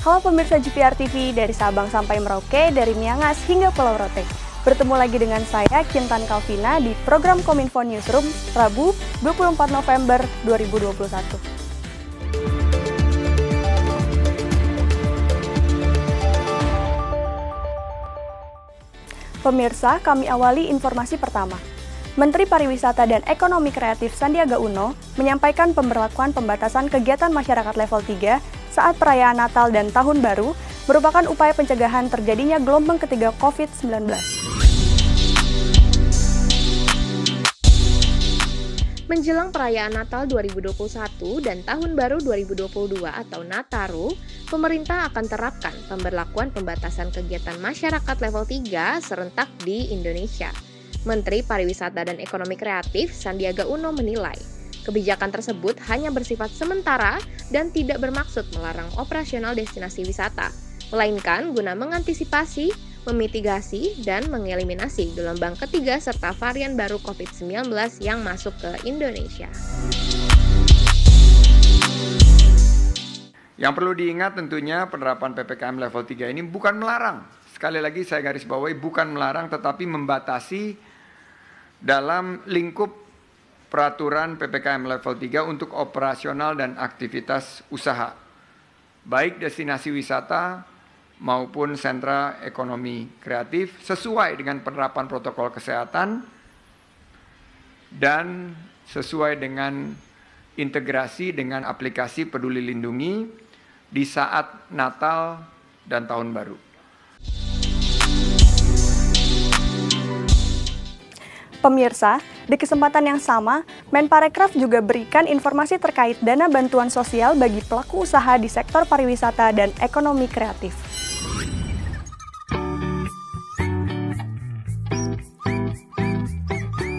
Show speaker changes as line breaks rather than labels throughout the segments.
Halo pemirsa GPR TV, dari Sabang sampai Merauke, dari Miangas hingga Pulau Rote. Bertemu lagi dengan saya, Kintan Kalvina, di program Kominfo Newsroom, Rabu 24 November 2021. Pemirsa, kami awali informasi pertama. Menteri Pariwisata dan Ekonomi Kreatif Sandiaga Uno menyampaikan pemberlakuan pembatasan kegiatan masyarakat level 3 saat perayaan Natal dan Tahun Baru merupakan upaya pencegahan terjadinya gelombang ketiga COVID-19.
Menjelang perayaan Natal 2021 dan Tahun Baru 2022 atau Nataru, pemerintah akan terapkan pemberlakuan pembatasan kegiatan masyarakat level 3 serentak di Indonesia. Menteri Pariwisata dan Ekonomi Kreatif Sandiaga Uno menilai, kebijakan tersebut hanya bersifat sementara dan tidak bermaksud melarang operasional destinasi wisata, melainkan guna mengantisipasi, memitigasi, dan mengeliminasi gelombang ketiga serta varian baru COVID-19 yang masuk ke Indonesia.
Yang perlu diingat tentunya penerapan PPKM level 3 ini bukan melarang. Sekali lagi saya garis bawahi, bukan melarang tetapi membatasi dalam lingkup peraturan PPKM level 3 untuk operasional dan aktivitas usaha, baik destinasi wisata maupun sentra ekonomi kreatif sesuai dengan penerapan protokol kesehatan dan sesuai dengan integrasi dengan aplikasi Peduli Lindungi di saat Natal dan Tahun Baru.
Pemirsa, di kesempatan yang sama, Menparekraf juga berikan informasi terkait dana bantuan sosial bagi pelaku usaha di sektor pariwisata dan ekonomi kreatif.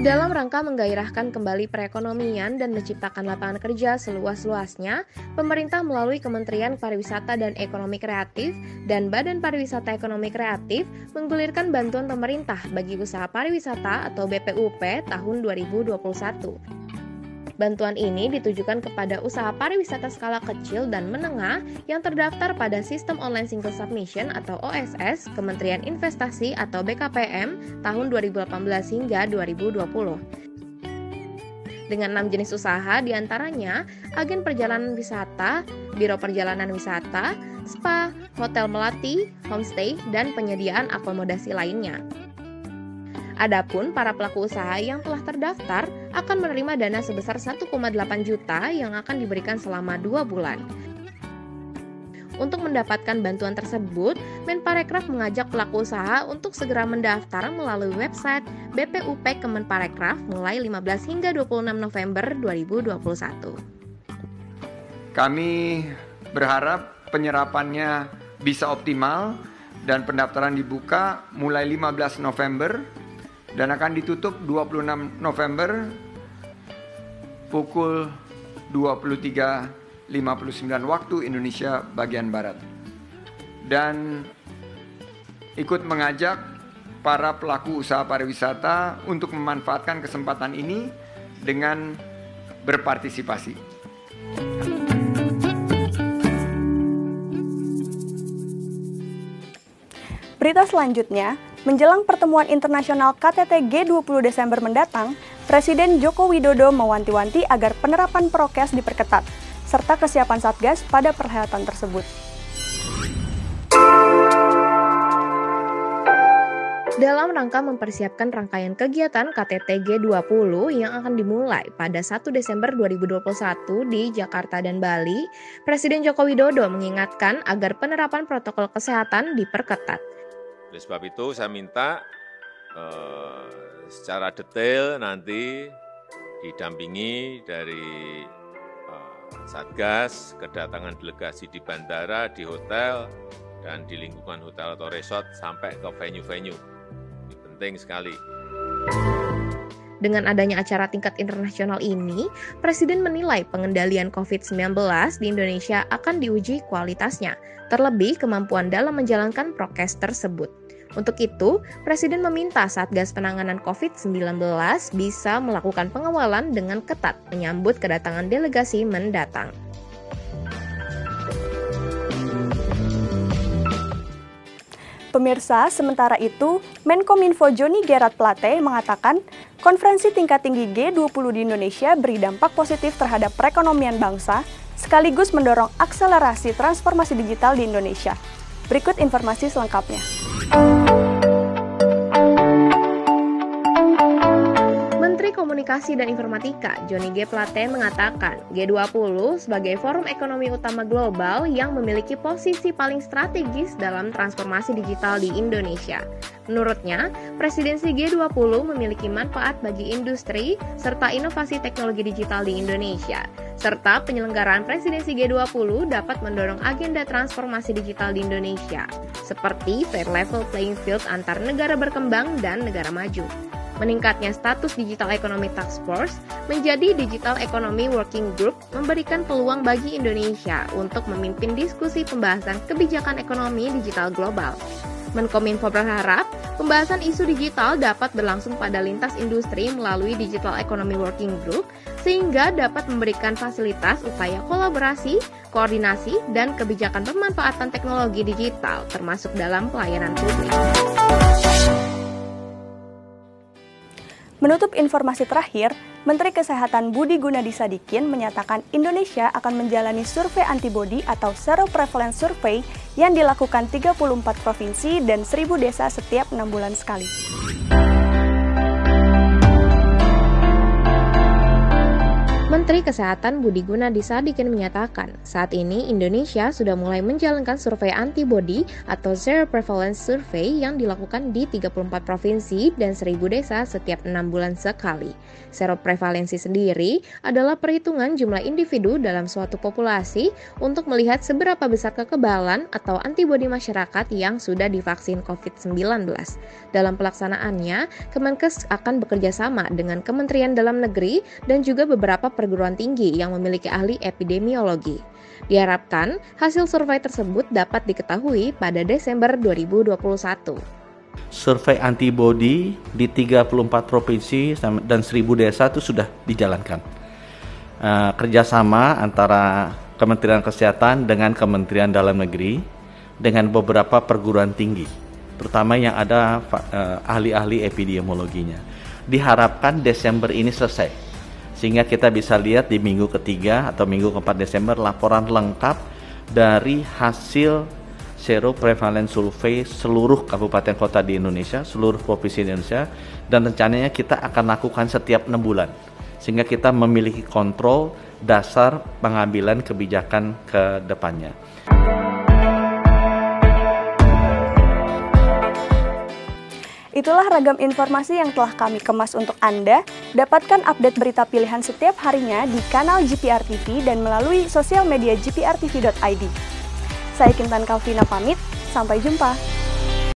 Dalam rangka menggairahkan kembali perekonomian dan menciptakan lapangan kerja seluas-luasnya, pemerintah melalui Kementerian Pariwisata dan Ekonomi Kreatif dan Badan Pariwisata Ekonomi Kreatif menggulirkan bantuan pemerintah bagi usaha pariwisata atau BPUP tahun 2021. Bantuan ini ditujukan kepada usaha pariwisata skala kecil dan menengah yang terdaftar pada Sistem Online Single Submission atau OSS Kementerian Investasi atau BKPM tahun 2018 hingga 2020. Dengan 6 jenis usaha diantaranya agen perjalanan wisata, biro perjalanan wisata, spa, hotel melati, homestay, dan penyediaan akomodasi lainnya. Adapun para pelaku usaha yang telah terdaftar akan menerima dana sebesar 1,8 juta yang akan diberikan selama 2 bulan. Untuk mendapatkan bantuan tersebut, Menparekraf mengajak pelaku usaha untuk segera mendaftar melalui website BPUP Kemenparekraf mulai 15 hingga 26 November 2021.
Kami berharap penyerapannya bisa optimal dan pendaftaran dibuka mulai 15 November dan akan ditutup 26 November pukul 23.59 waktu Indonesia bagian Barat. Dan ikut mengajak para pelaku usaha pariwisata untuk memanfaatkan kesempatan ini dengan berpartisipasi.
Berita selanjutnya, menjelang pertemuan internasional KTT G20 Desember mendatang, Presiden Joko Widodo mewanti-wanti agar penerapan prokes diperketat, serta kesiapan Satgas pada perhelatan tersebut.
Dalam rangka mempersiapkan rangkaian kegiatan KTT G20 yang akan dimulai pada 1 Desember 2021 di Jakarta dan Bali, Presiden Joko Widodo mengingatkan agar penerapan protokol kesehatan diperketat.
Oleh sebab itu saya minta secara detail nanti didampingi dari Satgas, kedatangan delegasi di bandara, di hotel, dan di lingkungan hotel atau resort sampai ke venue-venue. Ini penting sekali.
Dengan adanya acara tingkat internasional ini, Presiden menilai pengendalian COVID-19 di Indonesia akan diuji kualitasnya, terlebih kemampuan dalam menjalankan prokes tersebut. Untuk itu, Presiden meminta Satgas Penanganan COVID-19 bisa melakukan pengawalan dengan ketat menyambut kedatangan delegasi mendatang.
Pemirsa, sementara itu, Menkominfo Johnny Gerard Plate mengatakan konferensi tingkat tinggi G20 di Indonesia beri dampak positif terhadap perekonomian bangsa, sekaligus mendorong akselerasi transformasi digital di Indonesia. Berikut informasi selengkapnya.
Menteri Komunikasi dan Informatika Johnny G. Plate mengatakan G20 sebagai forum ekonomi utama global yang memiliki posisi paling strategis dalam transformasi digital di Indonesia. Menurutnya, presidensi G20 memiliki manfaat bagi industri serta inovasi teknologi digital di Indonesia, serta penyelenggaraan presidensi G20 dapat mendorong agenda transformasi digital di Indonesia, seperti fair level playing field antar negara berkembang dan negara maju. Meningkatnya status Digital Economy Task Force menjadi Digital Economy Working Group memberikan peluang bagi Indonesia untuk memimpin diskusi pembahasan kebijakan ekonomi digital global. Menkominfo berharap pembahasan isu digital dapat berlangsung pada lintas industri melalui Digital Economy Working Group sehingga dapat memberikan fasilitas upaya kolaborasi, koordinasi, dan kebijakan pemanfaatan teknologi digital termasuk dalam pelayanan publik.
Menutup informasi terakhir, Menteri Kesehatan Budi Gunadi Sadikin menyatakan Indonesia akan menjalani survei antibodi atau Zero Prevalence Survey yang dilakukan 34 provinsi dan 1.000 desa setiap 6 bulan sekali.
Menteri Kesehatan Budi Gunadi Sadikin menyatakan, saat ini Indonesia sudah mulai menjalankan survei antibodi atau Zero Prevalence Survey yang dilakukan di 34 provinsi dan 1.000 desa setiap 6 bulan sekali. Zero Prevalensi sendiri adalah perhitungan jumlah individu dalam suatu populasi untuk melihat seberapa besar kekebalan atau antibodi masyarakat yang sudah divaksin COVID-19. Dalam pelaksanaannya, Kemenkes akan bekerja sama dengan Kementerian Dalam Negeri dan juga beberapa perguruan tinggi yang memiliki ahli epidemiologi. Diharapkan hasil survei tersebut dapat diketahui pada Desember 2021.
Survei antibodi di 34 provinsi dan 1.000 desa itu sudah dijalankan. Kerjasama antara Kementerian Kesehatan dengan Kementerian Dalam Negeri dengan beberapa perguruan tinggi, terutama yang ada ahli-ahli epidemiologinya. Diharapkan Desember ini selesai, sehingga kita bisa lihat di minggu ketiga atau minggu keempat Desember laporan lengkap dari hasil Zero Prevalence Survey seluruh kabupaten kota di Indonesia, seluruh provinsi di Indonesia, dan rencananya kita akan lakukan setiap 6 bulan, sehingga kita memiliki kontrol dasar pengambilan kebijakan ke depannya.
Itulah ragam informasi yang telah kami kemas untuk Anda. Dapatkan update berita pilihan setiap harinya di kanal GPR TV dan melalui sosial media gprtv.id. Saya Kintan Kalvina pamit, sampai jumpa.